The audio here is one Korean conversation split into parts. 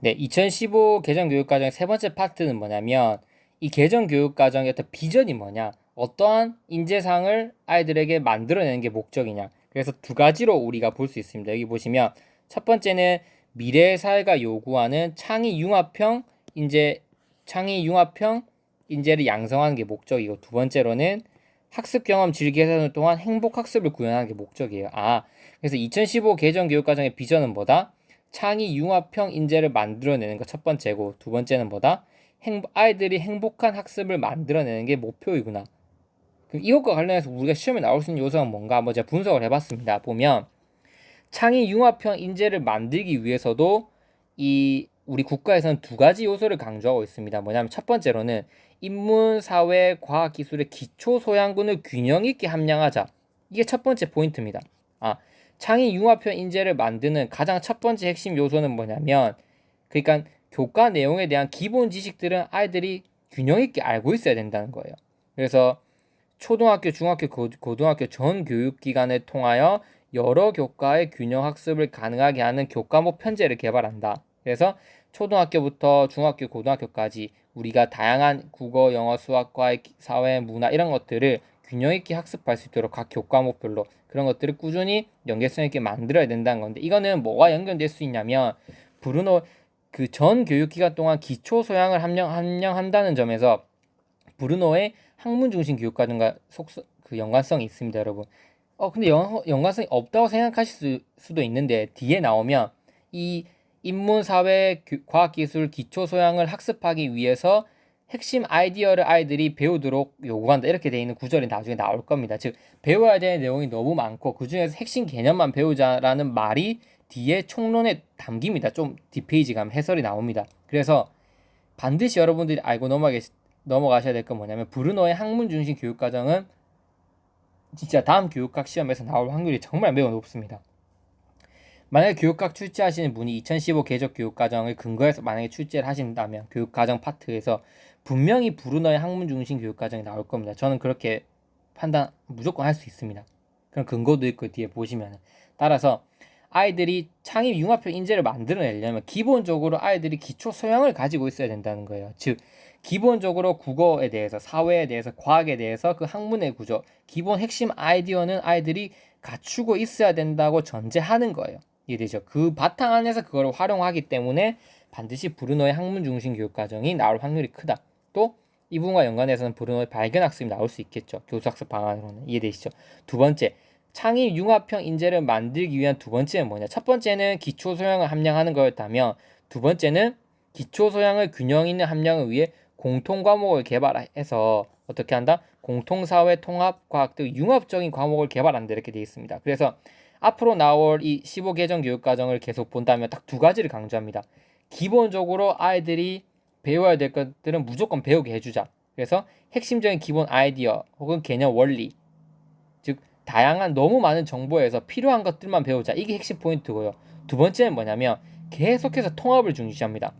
네, 2015 개정교육과정의 세 번째 파트는 뭐냐면 이 개정교육과정의 어떤 비전이 뭐냐, 어떠한 인재상을 아이들에게 만들어내는 게 목적이냐. 그래서 두 가지로 우리가 볼 수 있습니다. 여기 보시면 첫 번째는 미래 사회가 요구하는 창의 융합형 인재를 양성하는 게 목적이고, 두 번째로는 학습 경험 질기 개선을 통한 행복 학습을 구현하는 게 목적이에요. 그래서 2015 개정교육과정의 비전은 뭐다? 창의 융합형 인재를 만들어내는 거 첫 번째고, 두 번째는 뭐다? 아이들이 행복한 학습을 만들어내는 게 목표이구나. 그럼 이것과 관련해서 우리가 시험에 나올 수 있는 요소는 뭔가 한번 제가 분석을 해봤습니다. 보면 창의 융합형 인재를 만들기 위해서도 우리 국가에서는 두 가지 요소를 강조하고 있습니다. 뭐냐면 첫 번째로는 인문, 사회, 과학, 기술의 기초 소양군을 균형 있게 함양하자. 이게 첫 번째 포인트입니다. 창의 융합형 인재를 만드는 가장 첫 번째 핵심 요소는 뭐냐면, 그러니까 교과 내용에 대한 기본 지식들은 아이들이 균형 있게 알고 있어야 된다는 거예요. 그래서 초등학교, 중학교, 고등학교 전 교육기관을 통하여 여러 교과의 균형 학습을 가능하게 하는 교과목 편제를 개발한다. 그래서 초등학교부터 중학교, 고등학교까지 우리가 다양한 국어, 영어, 수학, 과학, 사회, 문화 이런 것들을 균형 있게 학습할 수 있도록 각 교과목별로 그런 것들을 꾸준히 연계성 있게 만들어야 된다는 건데, 이거는 뭐가 연결될 수 있냐면 브루노 그 전 교육기간 동안 기초 소양을 함량한다는 점에서 브루노의 학문 중심 교육과정과 연관성이 있습니다, 여러분. 근데 연관성이 없다고 생각하실 수도 있는데, 뒤에 나오면 이 인문, 사회, 과학, 기술 기초 소양을 학습하기 위해서 핵심 아이디어를 아이들이 배우도록 요구한다, 이렇게 돼 있는 구절이 나중에 나올 겁니다. 즉, 배워야 되는 내용이 너무 많고 그 중에서 핵심 개념만 배우자라는 말이 뒤에 총론에 담깁니다. 좀 뒷페이지 가면 해설이 나옵니다. 그래서 반드시 여러분들이 알고 넘어가셔야 될 건 뭐냐면, 브루노의 학문 중심 교육과정은 진짜 다음 교육학 시험에서 나올 확률이 정말 매우 높습니다. 만약에 교육학 출제하시는 분이 2015 개정 교육과정을 근거해서 만약에 출제를 하신다면 교육과정 파트에서 분명히 브루너의 학문 중심 교육과정이 나올 겁니다. 저는 그렇게 판단 무조건 할 수 있습니다. 그런 근거도 있고 뒤에 보시면. 따라서 아이들이 창의 융합형 인재를 만들어내려면 기본적으로 아이들이 기초 소양을 가지고 있어야 된다는 거예요. 즉, 기본적으로 국어에 대해서, 사회에 대해서, 과학에 대해서 그 학문의 구조, 기본 핵심 아이디어는 아이들이 갖추고 있어야 된다고 전제하는 거예요. 이해되죠? 그 바탕 안에서 그걸 활용하기 때문에 반드시 브루노의 학문 중심 교육과정이 나올 확률이 크다. 또 이 부분과 연관해서는 브루노의 발견학습이 나올 수 있겠죠. 교수학습 방안으로는. 이해되시죠? 두 번째, 창의 융합형 인재를 만들기 위한 두 번째는 뭐냐? 첫 번째는 기초 소양을 함량하는 거였다면, 두 번째는 기초 소양을 균형 있는 함량을 위해 공통 과목을 개발해서 어떻게 한다? 공통사회, 통합과학 등 융합적인 과목을 개발한다, 이렇게 되어 있습니다. 그래서 앞으로 나올 이 15 개정 교육과정을 계속 본다면 딱 두 가지를 강조합니다. 기본적으로 아이들이 배워야 될 것들은 무조건 배우게 해주자. 그래서 핵심적인 기본 아이디어 혹은 개념 원리, 즉 다양한 너무 많은 정보에서 필요한 것들만 배우자. 이게 핵심 포인트고요. 두 번째는 뭐냐면 계속해서 통합을 중시합니다.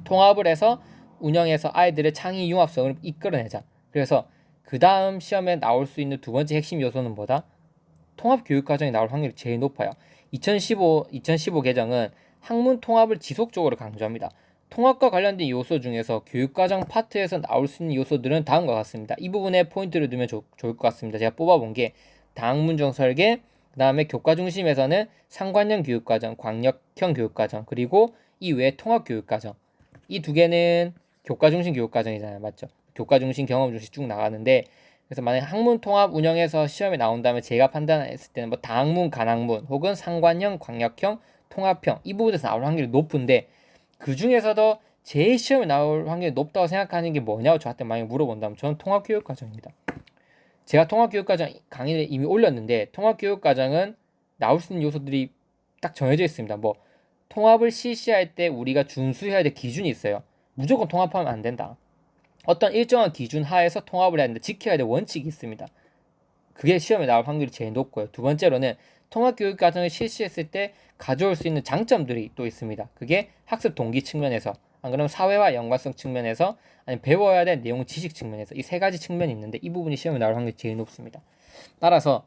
통합을 해서 운영해서 아이들의 창의 융합성을 이끌어내자. 그래서 그 다음 시험에 나올 수 있는 두 번째 핵심 요소는 뭐다? 통합교육과정이 나올 확률이 제일 높아요. 2015 개정은 학문 통합을 지속적으로 강조합니다. 통합과 관련된 요소 중에서 교육과정 파트에서 나올 수 있는 요소들은 다음과 같습니다. 이 부분에 포인트를 두면 좋을 것 같습니다. 제가 뽑아본 게 다학문정 설계, 그 다음에 교과 중심에서는 상관형 교육과정, 광역형 교육과정, 그리고 이 외에 통합교육과정. 이 두 개는 교과 중심 교육과정이잖아요. 맞죠? 교과 중심, 경험 중심 쭉 나가는데, 그래서 만약에 학문 통합 운영에서 시험에 나온다면 제가 판단했을 때는 뭐 다학문, 간학문 혹은 상관형, 광역형, 통합형 이 부분에서 나올 확률이 높은데, 그 중에서도 제일 시험에 나올 확률이 높다고 생각하는 게 뭐냐고 저한테 만약에 물어본다면 저는 통합교육과정입니다. 제가 통합교육과정 강의를 이미 올렸는데, 통합교육과정은 나올 수 있는 요소들이 딱 정해져 있습니다. 뭐 통합을 실시할 때 우리가 준수해야 될 기준이 있어요. 무조건 통합하면 안 된다. 어떤 일정한 기준 하에서 통합을 해야 된다. 지켜야 될 원칙이 있습니다. 그게 시험에 나올 확률이 제일 높고요. 두 번째로는 통합교육과정을 실시했을 때 가져올 수 있는 장점들이 또 있습니다. 그게 학습 동기 측면에서, 안 그러면 사회와 연관성 측면에서, 아니면 배워야 될 내용 지식 측면에서, 이 세 가지 측면이 있는데 이 부분이 시험에 나올 확률이 제일 높습니다. 따라서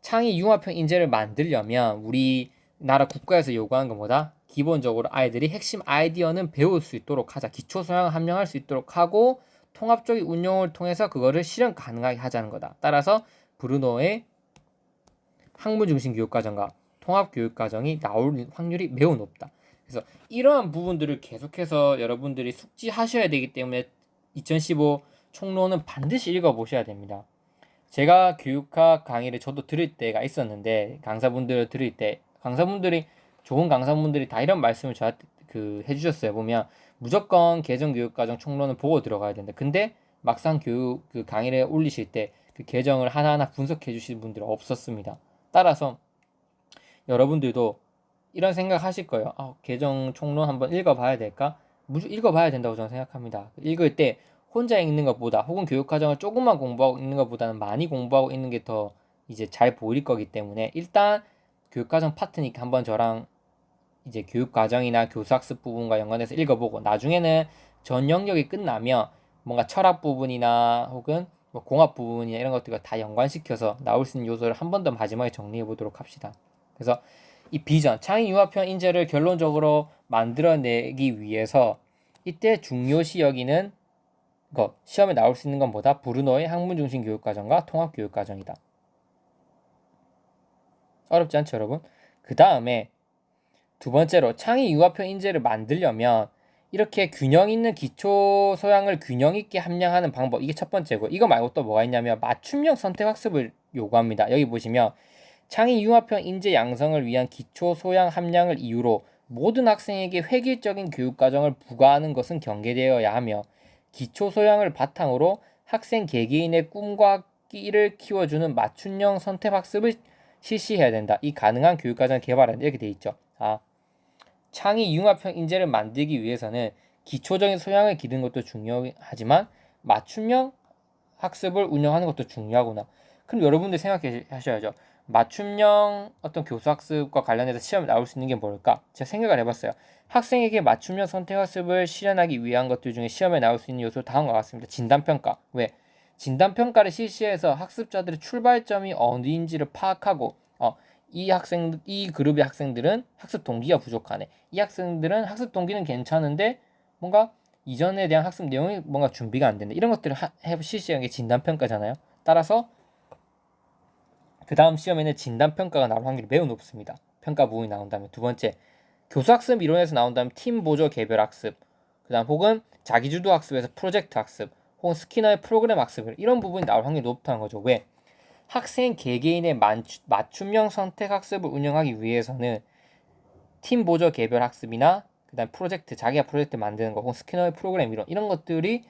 창의 융합형 인재를 만들려면 우리 나라 국가에서 요구하는 건 뭐다? 기본적으로 아이들이 핵심 아이디어는 배울 수 있도록 하자. 기초 소양을 함양할 수 있도록 하고 통합적인 운용을 통해서 그거를 실현 가능하게 하자는 거다. 따라서 브루노의 학문 중심 교육과정과 통합 교육과정이 나올 확률이 매우 높다. 그래서 이러한 부분들을 계속해서 여러분들이 숙지하셔야 되기 때문에 2015 총론은 반드시 읽어보셔야 됩니다. 제가 교육학 강의를 저도 들을 때가 있었는데 강사분들을 들을 때 강사분들이 좋은 강사분들이 다 이런 말씀을 저한테 해주셨어요. 보면 무조건 개정교육과정 총론을 보고 들어가야 된다. 근데 막상 교육 강의를 올리실 때 그 개정을 하나하나 분석해 주시는 분들은 없었습니다. 따라서 여러분들도 이런 생각 하실 거예요. 개정 총론 한번 읽어봐야 될까? 읽어봐야 된다고 저는 생각합니다. 읽을 때 혼자 읽는 것보다 혹은 교육과정을 조금만 공부하고 있는 것보다는 많이 공부하고 있는 게 더 이제 잘 보일 거기 때문에 일단 교육과정 파트니까 한번 저랑 이제 교육과정이나 교수학습 부분과 연관해서 읽어보고 나중에는 전 영역이 끝나면 뭔가 철학 부분이나 혹은 뭐 공학 부분이나 이런 것들과 다 연관시켜서 나올 수 있는 요소를 한 번 더 마지막에 정리해 보도록 합시다. 그래서 이 비전, 창의 융합형 인재를 결론적으로 만들어내기 위해서 이때 중요시 여기는 것, 시험에 나올 수 있는 것보다 브루노의 학문 중심 교육과정과 통합 교육과정이다. 어렵지 않죠, 여러분? 그 다음에 두 번째로 창의 융합형 인재를 만들려면 이렇게 균형 있는 기초 소양을 균형 있게 함양하는 방법, 이게 첫 번째고, 이거 말고 또 뭐가 있냐면 맞춤형 선택 학습을 요구합니다. 여기 보시면 창의 융합형 인재 양성을 위한 기초 소양 함량을 이유로 모든 학생에게 획일적인 교육 과정을 부과하는 것은 경계되어야 하며 기초 소양을 바탕으로 학생 개개인의 꿈과 끼를 키워주는 맞춤형 선택 학습을 실시해야 된다. 이 가능한 교육 과정을 개발한다. 이렇게 돼 있죠. 창의 융합형 인재를 만들기 위해서는 기초적인 소양을 기르는 것도 중요하지만 맞춤형 학습을 운영하는 것도 중요하구나. 그럼 여러분들 생각해 하셔야죠. 맞춤형 어떤 교수학습과 관련해서 시험에 나올 수 있는 게 뭘까? 제가 생각을 해봤어요. 학생에게 맞춤형 선택학습을 실현하기 위한 것들 중에 시험에 나올 수 있는 요소 다음과 같습니다. 진단평가. 왜? 진단평가를 실시해서 학습자들의 출발점이 어디인지를 파악하고 이 그룹의 학생들은 학습 동기가 부족하네. 이 학생들은 학습 동기는 괜찮은데 뭔가 이전에 대한 학습 내용이 뭔가 준비가 안 된다. 이런 것들을 실시하는 게 진단평가잖아요. 따라서 그 다음 시험에는 진단평가가 나올 확률이 매우 높습니다. 평가 부분이 나온다면. 두 번째, 교수학습 이론에서 나온다면 팀 보조 개별 학습, 그 다음 혹은 자기주도 학습에서 프로젝트 학습, 혹은 스키너의 프로그램 학습, 이런 부분이 나올 확률이 높다는 거죠. 왜? 학생 개개인의 맞춤형 선택 학습을 운영하기 위해서는 팀 보조 개별 학습이나 그 다음 프로젝트, 자기가 프로젝트 만드는 거, 혹은 스키너의 프로그램 이런 것들이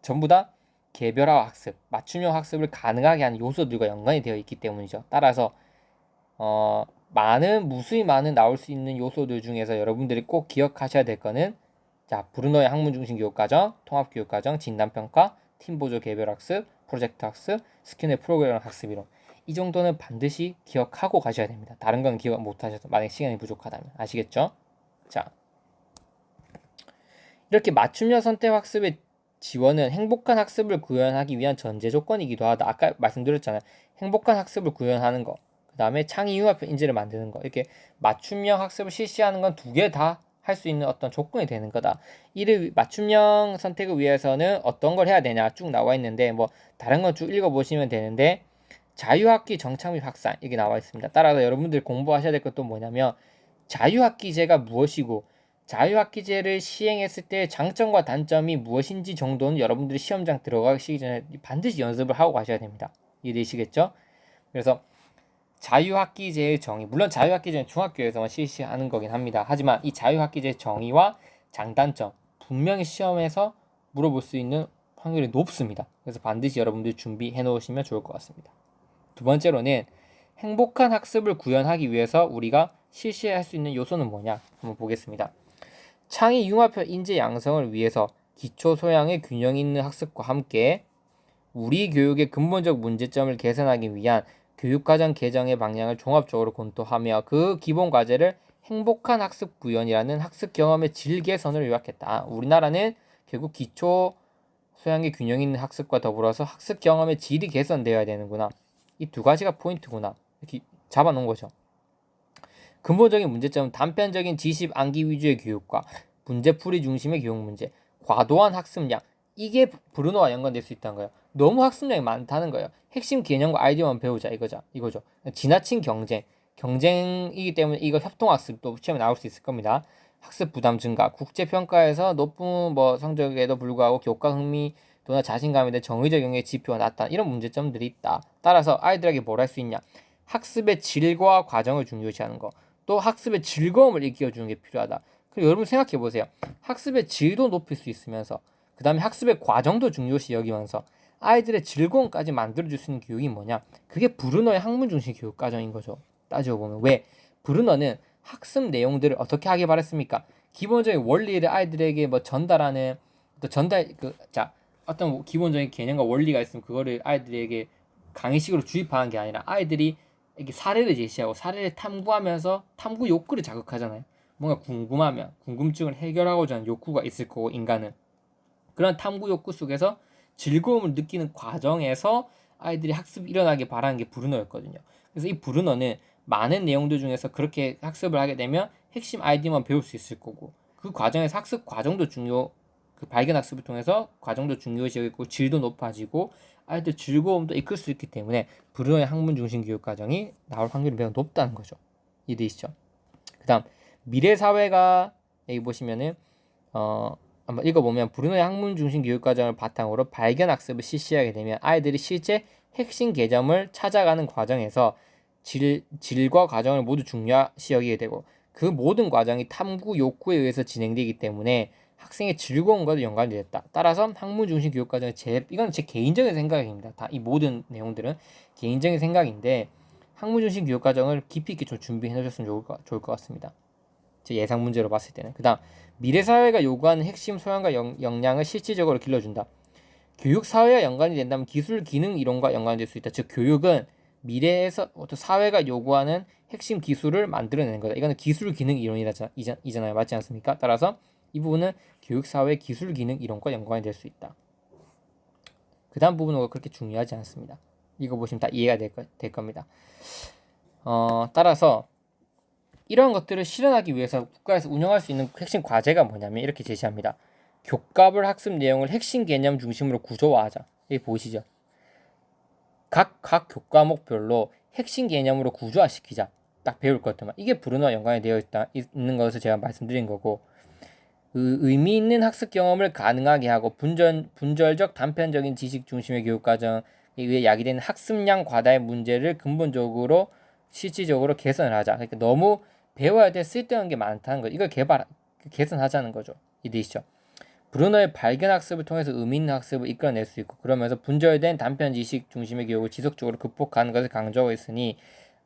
전부 다 개별화 학습, 맞춤형 학습을 가능하게 하는 요소들과 연관이 되어 있기 때문이죠. 따라서 무수히 많은 나올 수 있는 요소들 중에서 여러분들이 꼭 기억하셔야 될 거는 브루노의 학문 중심 교육과정, 통합 교육과정, 진단평가, 팀 보조 개별 학습, 프로젝트 학습, 스키너의 프로그램 학습 이론. 이 정도는 반드시 기억하고 가셔야 됩니다. 다른 건 기억 못 하셔서 만약 시간이 부족하다면. 아시겠죠? 자, 이렇게 맞춤형 선택 학습의 지원은 행복한 학습을 구현하기 위한 전제 조건이기도 하다. 아까 말씀드렸잖아요. 행복한 학습을 구현하는 거, 그 다음에 창의 융합 인재를 만드는 거, 이렇게 맞춤형 학습을 실시하는 건 두 개 다 할 수 있는 어떤 조건이 되는 거다. 이를 맞춤형 선택을 위해서는 어떤 걸 해야 되냐 쭉 나와 있는데 뭐 다른 건 쭉 읽어보시면 되는데 자유학기 정착 및 확산 이게 나와 있습니다. 따라서 여러분들 공부하셔야 될 것도 뭐냐면 자유학기제가 무엇이고 자유학기제를 시행했을 때 장점과 단점이 무엇인지 정도는 여러분들이 시험장 들어가시기 전에 반드시 연습을 하고 가셔야 됩니다. 이해되시겠죠? 그래서 자유학기제의 정의, 물론 자유학기제는 중학교에서만 실시하는 거긴 합니다. 하지만 이 자유학기제의 정의와 장단점 분명히 시험에서 물어볼 수 있는 확률이 높습니다. 그래서 반드시 여러분들 준비해 놓으시면 좋을 것 같습니다. 두 번째로는 행복한 학습을 구현하기 위해서 우리가 실시할 수 있는 요소는 뭐냐 한번 보겠습니다. 창의 융합형 인재 양성을 위해서 기초 소양의 균형 있는 학습과 함께 우리 교육의 근본적 문제점을 개선하기 위한 교육과정 개정의 방향을 종합적으로 검토하며 그 기본 과제를 행복한 학습 구현이라는 학습 경험의 질 개선을 요약했다. 우리나라는 결국 기초 소양의 균형 있는 학습과 더불어서 학습 경험의 질이 개선되어야 되는구나. 이 두 가지가 포인트구나. 이렇게 잡아놓은 거죠. 근본적인 문제점은 단편적인 지식 암기 위주의 교육과 문제풀이 중심의 교육 문제, 과도한 학습량, 이게 브루노와 연관될 수 있다는 거예요. 너무 학습량이 많다는 거예요. 핵심 개념과 아이디어만 배우자 이거죠. 지나친 경쟁이기 때문에 이거 협동학습도 시험에 나올 수 있을 겁니다. 학습 부담 증가, 국제평가에서 높은 성적에도 불구하고 교과 흥미도나 자신감에 대한 정의적 영역의 지표가 낮다. 이런 문제점들이 있다. 따라서 아이들에게 뭘 할 수 있냐? 학습의 질과 과정을 중요시하는 거. 또 학습의 즐거움을 일깨워주는 게 필요하다. 그리고 여러분 생각해 보세요. 학습의 질도 높일 수 있으면서 그 다음에 학습의 과정도 중요시 여기면서 아이들의 즐거움까지 만들어줄 수 있는 교육이 뭐냐? 그게 브루너의 학문 중심 교육 과정인 거죠. 따지고 보면 왜? 브루너는 학습 내용들을 어떻게 하길 바랬습니까? 기본적인 원리를 아이들에게 전달하는 또 어떤 기본적인 개념과 원리가 있으면 그거를 아이들에게 강의식으로 주입하는 게 아니라 아이들이 이렇게 사례를 제시하고 사례를 탐구하면서 탐구 욕구를 자극하잖아요. 뭔가 궁금하면 궁금증을 해결하고자 하는 욕구가 있을 거고 인간은 그런 탐구 욕구 속에서 즐거움을 느끼는 과정에서 아이들이 학습이 일어나길 바라는 게 브루너였거든요. 그래서 이 브루너는 많은 내용들 중에서 그렇게 학습을 하게 되면 핵심 아이디어만 배울 수 있을 거고 그 과정에서 학습 과정도 그 발견 학습을 통해서 과정도 중요시하고 질도 높아지고 아이들 즐거움도 이끌 수 있기 때문에 브루너의 학문 중심 교육 과정이 나올 확률이 매우 높다는 거죠. 이해되시죠? 그다음 미래 사회가 여기 보시면은 한번 읽어보면 브루너의 학문 중심 교육 과정을 바탕으로 발견 학습을 실시하게 되면 아이들이 실제 핵심 개념을 찾아가는 과정에서 질과 과정을 모두 중요시 여기게 되고 그 모든 과정이 탐구 욕구에 의해서 진행되기 때문에 학생의 즐거움과도 연관이 됐다. 따라서 학문 중심 교육 과정의 이건 제 개인적인 생각입니다. 다 이 모든 내용들은 개인적인 생각인데 학문 중심 교육 과정을 깊이 있게 좀 준비해 놓으셨으면 좋을 것 같습니다. 제 예상 문제로 봤을 때는. 그다음 미래 사회가 요구하는 핵심 소양과 역량을 실질적으로 길러준다. 교육 사회와 연관이 된다면 기술 기능 이론과 연관될 수 있다. 즉 교육은 미래에서 어떤 사회가 요구하는 핵심 기술을 만들어내는 거다. 이거는 기술 기능 이론이잖아요. 맞지 않습니까? 따라서 이 부분은 교육 사회 기술 기능 이론과 연관이 될 수 있다. 그 다음 부분은 그렇게 중요하지 않습니다. 이거 보시면 다 이해가 될 겁니다. 따라서 이러한 것들을 실현하기 위해서 국가에서 운영할 수 있는 핵심 과제가 뭐냐면 이렇게 제시합니다. 교과별 학습 내용을 핵심 개념 중심으로 구조화하자. 여기 보시죠. 각 교과목별로 핵심 개념으로 구조화시키자. 딱 배울 것들만. 이게 브루너와 연관이 되어 있는 것을 제가 말씀드린 거고 의미 있는 학습 경험을 가능하게 하고 분절적 단편적인 지식 중심의 교육 과정에 의해 야기되는 학습량 과다의 문제를 근본적으로 실질적으로 개선을 하자. 그러니까 너무 배워야 될 쓸데없는 게 많다는 거. 이걸 개선하자는 거죠. 이해되시죠? 브루너의 발견 학습을 통해서 의미 있는 학습을 이끌어낼 수 있고 그러면서 분절된 단편 지식 중심의 교육을 지속적으로 극복하는 것을 강조하고 있으니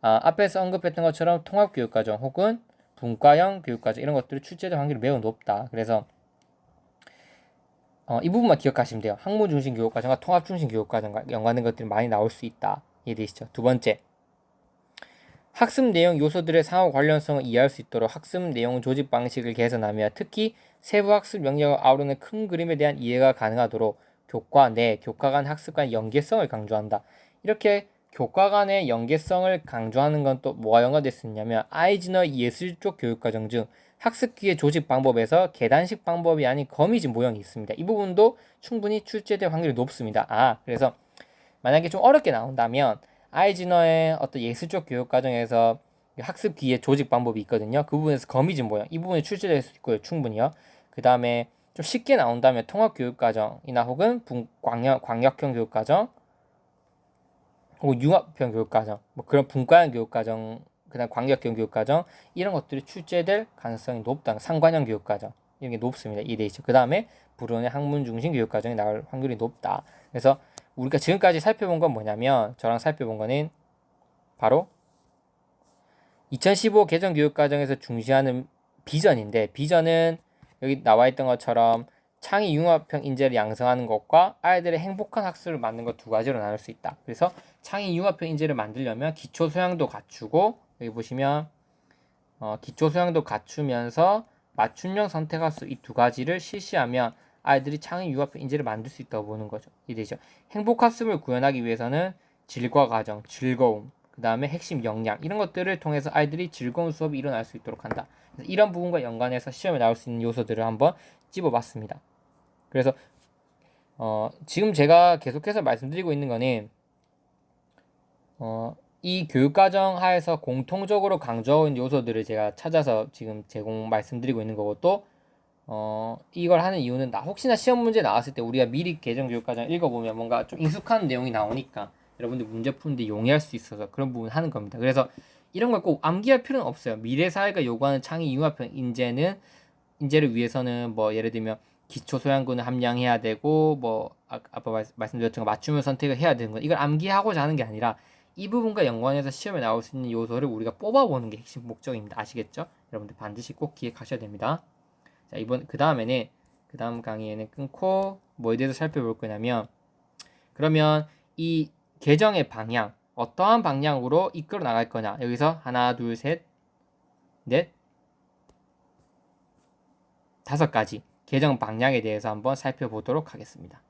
앞에서 언급했던 것처럼 통합 교육 과정 혹은 분과형 교육 과정 이런 것들을 출제될 확률이 매우 높다. 그래서 이 부분만 기억하시면 돼요. 학문 중심 교육 과정과 통합 중심 교육 과정과 연관된 것들이 많이 나올 수 있다. 이해되시죠? 두 번째, 학습 내용 요소들의 상호 관련성을 이해할 수 있도록 학습 내용 조직 방식을 개선하며 특히 세부 학습 영역을 아우르는 큰 그림에 대한 이해가 가능하도록 교과 내, 교과 간 학습 간 연계성을 강조한다. 이렇게 교과 간의 연계성을 강조하는 건 또 뭐가 연관될 수 있냐면 아이즈너 예술 쪽 교육과정 중 학습기의 조직 방법에서 계단식 방법이 아닌 거미집 모형이 있습니다. 이 부분도 충분히 출제될 확률이 높습니다. 그래서 만약에 좀 어렵게 나온다면 아이즈너의 어떤 예술 쪽 교육과정에서 학습기의 조직 방법이 있거든요. 그 부분에서 거미집 모형 이 부분이 출제될 수 있고요. 충분히요. 그 다음에 좀 쉽게 나온다면 통합교육과정이나 혹은 광역형 교육과정 혹은 융합형 교육과정 그런 분과형 교육과정 그다음 광역형 교육과정 이런 것들이 출제될 가능성이 높다. 상관형 교육과정 이런 게 높습니다. 이데이죠. 그 다음에 브루너의 학문 중심 교육과정이 나올 확률이 높다. 그래서 우리가 지금까지 살펴본 건 뭐냐면 저랑 살펴본 거는 바로 2015 개정 교육과정에서 중시하는 비전인데 비전은 여기 나와 있던 것처럼 창의 융합형 인재를 양성하는 것과 아이들의 행복한 학습을 만드는 것 두 가지로 나눌 수 있다. 그래서 창의 융합형 인재를 만들려면 기초 소양도 갖추고 여기 보시면 기초 소양도 갖추면서 맞춤형 선택할 수 이 두 가지를 실시하면 아이들이 창의 융합형 인재를 만들 수 있다고 보는 거죠. 이해되죠? 행복 학습을 구현하기 위해서는 질과 과정, 즐거움, 그 다음에 핵심 역량 이런 것들을 통해서 아이들이 즐거운 수업이 일어날 수 있도록 한다. 그래서 이런 부분과 연관해서 시험에 나올 수 있는 요소들을 한번 찝어봤습니다. 그래서 지금 제가 계속해서 말씀드리고 있는 거는 이 교육과정 하에서 공통적으로 강조하고 있는 요소들을 제가 찾아서 지금 말씀드리고 있는 거고 또 이걸 하는 이유는 혹시나 시험 문제 나왔을 때 우리가 미리 개정교육과정 읽어보면 뭔가 좀 익숙한 내용이 나오니까 여러분들 문제 푸는데 용이할 수 있어서 그런 부분 하는 겁니다. 그래서 이런 걸 꼭 암기할 필요는 없어요. 미래 사회가 요구하는 창의 융합형 인재를 위해서는 뭐 예를 들면 기초 소양군을 함량해야 되고 뭐 아까 말씀드렸던 맞춤형 선택을 해야 되는 거 이걸 암기하고자 하는 게 아니라 이 부분과 연관해서 시험에 나올 수 있는 요소를 우리가 뽑아보는 게 핵심 목적입니다. 아시겠죠? 여러분들 반드시 꼭 기억하셔야 됩니다. 자, 그 다음 강의에는 끊고 뭐에 대해서 살펴볼 거냐면 그러면 이 개정의 방향 어떠한 방향으로 이끌어 나갈 거냐 여기서 하나 둘 셋 넷 다섯 가지 개정 방향에 대해서 한번 살펴보도록 하겠습니다.